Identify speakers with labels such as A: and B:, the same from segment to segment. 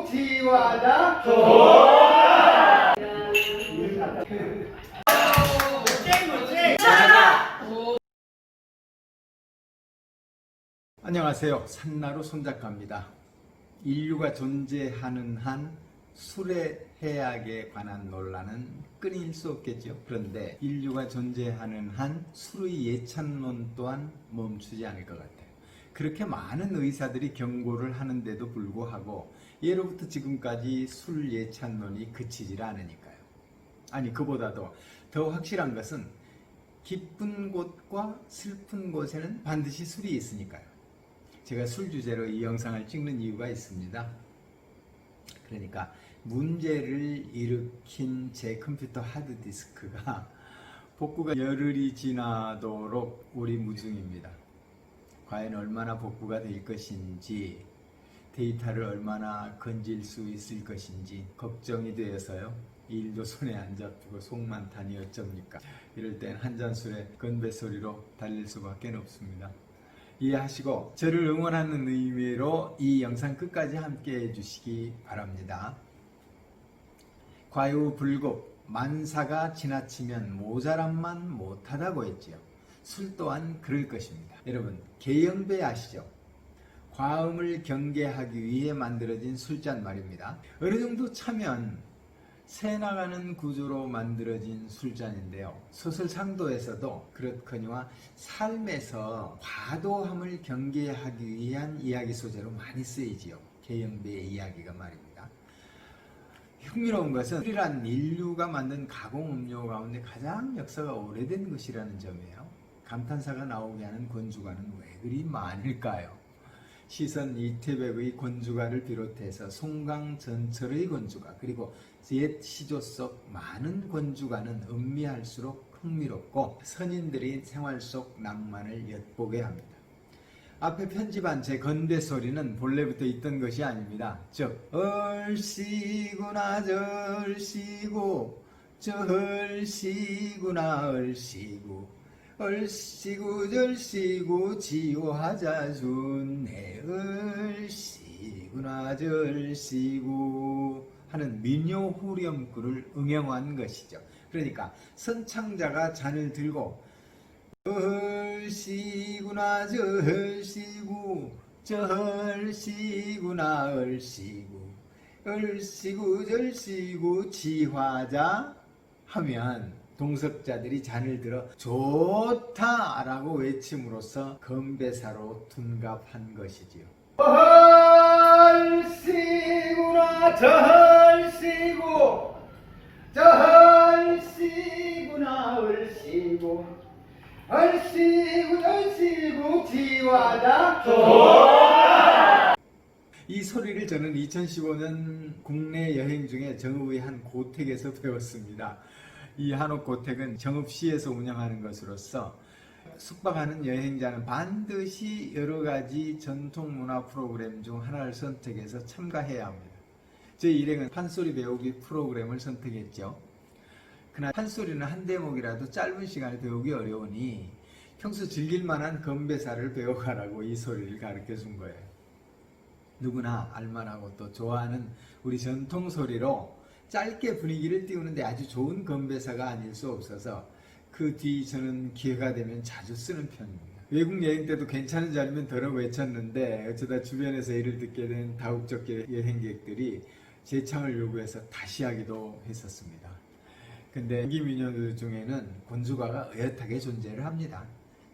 A: 지화자 안녕하세요. 산나루 손작가입니다. 인류가 존재하는 한 술의 해악에 관한 논란은 끊일 수 없겠죠. 그런데 인류가 존재하는 한 술의 예찬론 또한 멈추지 않을 것 같아요. 그렇게 많은 의사들이 경고를 하는데도 불구하고 예로부터 지금까지 술 예찬론이 그치질 않으니까요. 아니, 그보다도 더 확실한 것은 기쁜 곳과 슬픈 곳에는 반드시 술이 있으니까요. 제가 술 주제로 이 영상을 찍는 이유가 있습니다. 그러니까 문제를 일으킨 제 컴퓨터 하드디스크가 복구가 열흘이 지나도록 오리무중입니다. 과연 얼마나 복구가 될 것인지, 데이터를 얼마나 건질 수 있을 것인지 걱정이 되어서요. 일도 손에 안 잡히고 속만 타니 어쩝니까? 이럴 땐 한 잔 술에 건배 소리로 달릴 수밖에 없습니다. 이해하시고 저를 응원하는 의미로 이 영상 끝까지 함께 해주시기 바랍니다. 과유불급, 만사가 지나치면 모자람만 못하다고 했지요. 술 또한 그럴 것입니다. 여러분, 계영배 아시죠? 과음을 경계하기 위해 만들어진 술잔 말입니다. 어느 정도 차면 새나가는 구조로 만들어진 술잔인데요. 소설상도에서도 그렇거니와 삶에서 과도함을 경계하기 위한 이야기 소재로 많이 쓰이지요. 계영배의 이야기가 말입니다. 흥미로운 것은 술이란 인류가 만든 가공음료 가운데 가장 역사가 오래된 것이라는 점이에요. 감탄사가 나오게 하는 건주가는 왜 그리 많을까요? 시선 이태백의 건주가를 비롯해서 송강 전철의 건주가, 그리고 옛 시조 속 많은 건주가는 음미할수록 흥미롭고 선인들의 생활 속 낭만을 엿보게 합니다. 앞에 편집한 제 건배 소리는 본래부터 있던 것이 아닙니다. 즉, 얼씨구나 절씨구, 절씨구나 얼씨구, 얼씨구 절씨구 지호하자 준내, 얼씨구나 절씨구 하는 민요 후렴구를 응용한 것이죠. 그러니까 선창자가 잔을 들고 얼씨구나 절씨구, 절씨구나 얼씨구, 얼씨구 절씨구 지화자 하면 동석자들이 잔을 들어 좋다 라고 외침으로써 건배사로 둔갑한 것이지요. 얼씨구나 절씨구, 절씨구나 얼씨구, 얼씨구 절씨구 지화자 좋다. 이 소리를 저는 2015년 국내 여행 중에 정읍의 한 고택에서 배웠습니다. 이 한옥 고택은 정읍시에서 운영하는 것으로서 숙박하는 여행자는 반드시 여러 가지 전통문화 프로그램 중 하나를 선택해서 참가해야 합니다. 제 일행은 판소리 배우기 프로그램을 선택했죠. 그러나 판소리는 한 대목이라도 짧은 시간에 배우기 어려우니 평소 즐길 만한 건배사를 배워가라고 이 소리를 가르쳐 준 거예요. 누구나 알만하고 또 좋아하는 우리 전통 소리로 짧게 분위기를 띄우는데 아주 좋은 건배사가 아닐 수 없어서 그 뒤 저는 기회가 되면 자주 쓰는 편입니다. 외국 여행 때도 괜찮은 자리면 더러 외쳤는데 어쩌다 주변에서 이를 듣게 된 다국적 여행객들이 재창을 요구해서 다시 하기도 했었습니다. 근데 인기민요들 중에는 건주가가 의젓하게 존재를 합니다.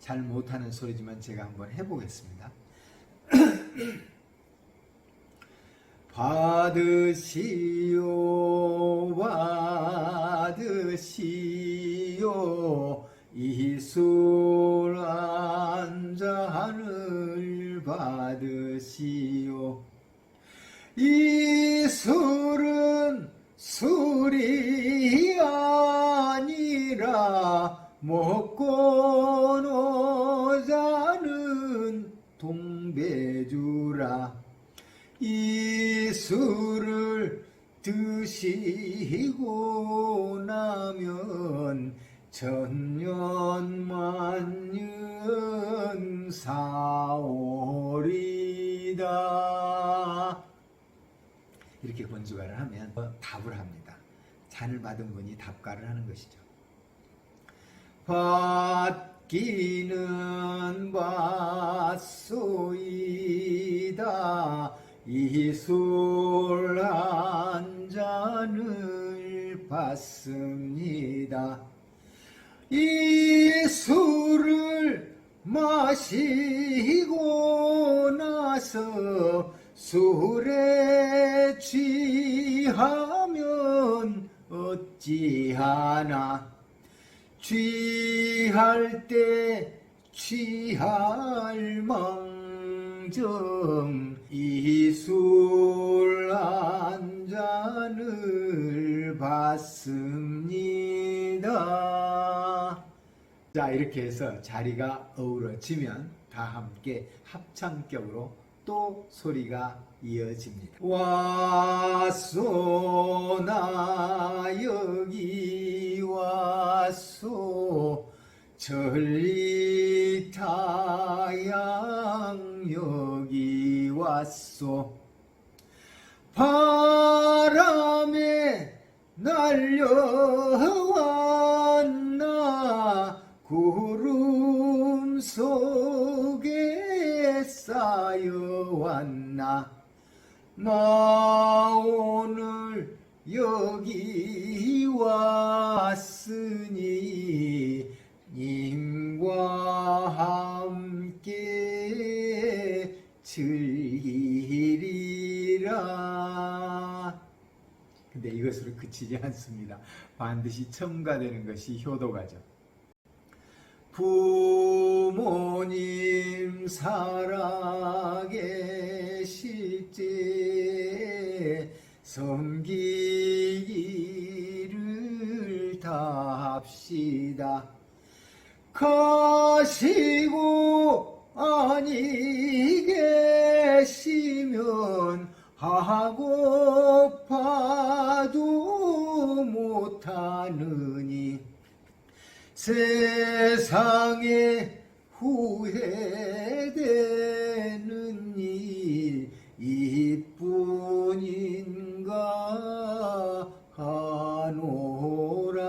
A: 잘 못하는 소리지만 제가 한번 해보겠습니다. 받으시오 받으시오 이 술 한 잔을 받으시오. 이 술은 술이 아니라 먹고 노자는 동배주라. 이 술을 드시고 나면 천년만년 사오리다. 이렇게 권주가를 하면 답을 합니다. 잔을 받은 분이 답가를 하는 것이죠. 받기는 받소이다 이 술 한 잔을 받습니다. 이 술을 마시고 나서 술에 취하면 어찌하나 취할 때 취할 망정 이 술 한 잔을 받습니다. 자, 이렇게 해서 자리가 어우러지면 다 함께 합창격으로 또 소리가 이어집니다. 왔소 나 여기 왔소 전리타양 여기 왔소 바람에 날려왔나 구름 속에 쌓여왔나 나 오늘 여기 왔으니 님과 함께 즐기리라. 근데 이것으로 그치지 않습니다. 반드시 첨가되는 것이 효도가죠. 부모님 살아계실 때 섬기기를 다합시다. 가시고 아니 계시면 하고파도 못하느니 세상에 후회되는 일 이뿐인가 하노라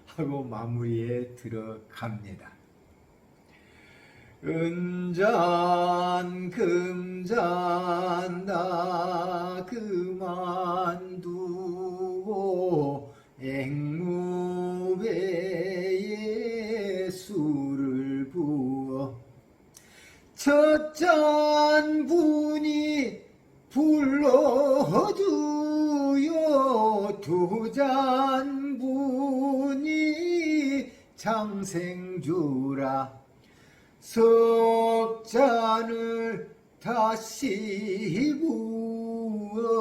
A: 하고 마무리에 들어갑니다. 은잔 금잔 다 그만두고 앵무배에 술을 부어 첫 잔 분이 불러주요 두 잔 분이 장생주라 석 잔을 다시 부어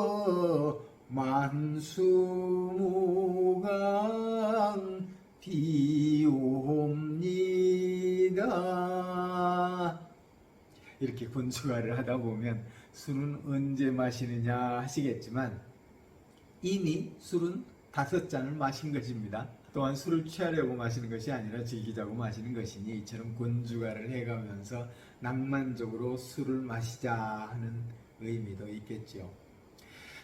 A: 만수무강 비옵니다. 이렇게 권주가를 하다 보면 술은 언제 마시느냐 하시겠지만 이미 술은 5잔을 마신 것입니다. 또한 술을 취하려고 마시는 것이 아니라 즐기자고 마시는 것이니 이처럼 권주가를 해가면서 낭만적으로 술을 마시자 하는 의미도 있겠지요.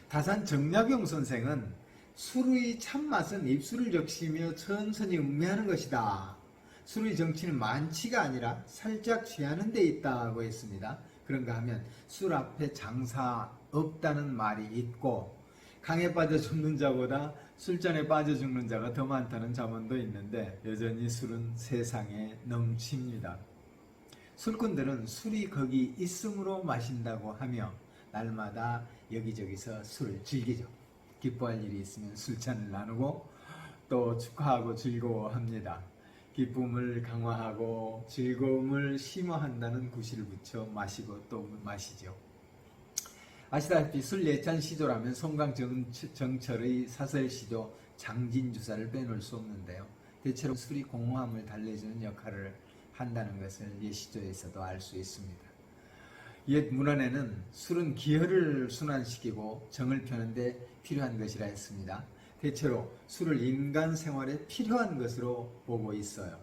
A: 다산 정약용 선생은 술의 참맛은 입술을 적시며 천천히 음미하는 것이다. 술의 정치는 많지가 아니라 살짝 취하는 데 있다고 했습니다. 그런가 하면 술 앞에 장사 없다는 말이 있고 강에 빠져 죽는 자보다 술잔에 빠져 죽는 자가 더 많다는 자문도 있는데 여전히 술은 세상에 넘칩니다. 술꾼들은 술이 거기 있음으로 마신다고 하며 날마다 여기저기서 술을 즐기죠. 기뻐할 일이 있으면 술잔을 나누고 또 축하하고 즐거워합니다. 기쁨을 강화하고 즐거움을 심화한다는 구실을 붙여 마시고 또 마시죠. 아시다시피 술 예찬 시조라면 송강정철의 사설시조 장진주사를 빼놓을 수 없는데요. 대체로 술이 공허함을 달래주는 역할을 한다는 것을 예시조에서도 알 수 있습니다. 옛 문헌에는 술은 기혈을 순환시키고 정을 펴는데 필요한 것이라 했습니다. 대체로 술을 인간 생활에 필요한 것으로 보고 있어요.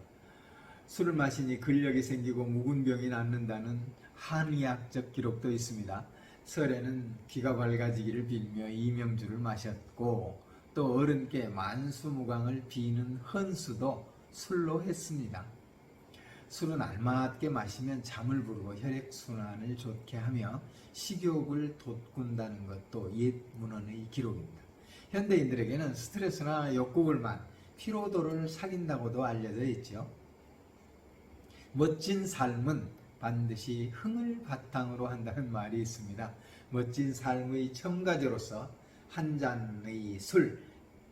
A: 술을 마시니 근력이 생기고 묵은 병이 낫는다는 한의학적 기록도 있습니다. 설에는 귀가 밝아지기를 빌며 이명주를 마셨고 또 어른께 만수무강을 비는 헌수도 술로 했습니다. 술은 알맞게 마시면 잠을 부르고 혈액순환을 좋게 하며 식욕을 돋군다는 것도 옛 문헌의 기록입니다. 현대인들에게는 스트레스나 욕구불만, 피로도를 사귄다고도 알려져 있죠. 멋진 삶은 반드시 흥을 바탕으로 한다는 말이 있습니다. 멋진 삶의 첨가제로서 한 잔의 술,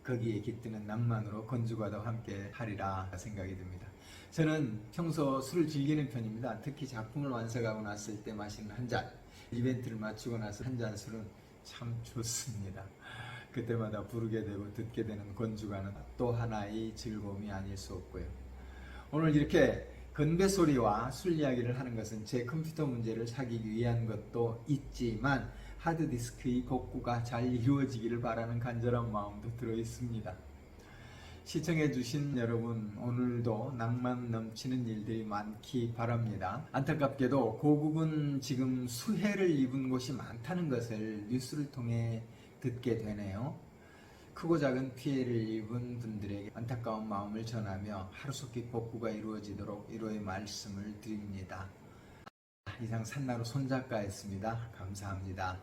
A: 거기에 깃드는 낭만으로 건주가도 함께 하리라 생각이 듭니다. 저는 평소 술을 즐기는 편입니다. 특히 작품을 완성하고 났을 때 마시는 한 잔, 이벤트를 마치고 나서 한 잔 술은 참 좋습니다. 그때마다 부르게 되고 듣게 되는 건주가는 또 하나의 즐거움이 아닐 수 없고요. 오늘 이렇게 건배소리와 술 이야기를 하는 것은 제 컴퓨터 문제를 사기기 위한 것도 있지만 하드디스크의 복구가 잘 이루어지기를 바라는 간절한 마음도 들어 있습니다. 시청해 주신 여러분, 오늘도 낭만 넘치는 일들이 많기 바랍니다. 안타깝게도 고국은 지금 수해를 입은 곳이 많다는 것을 뉴스를 통해 듣게 되네요. 크고 작은 피해를 입은 분들에게 안타까운 마음을 전하며 하루속히 복구가 이루어지도록 위로의 말씀을 드립니다. 이상 산나루 손작가였습니다. 감사합니다.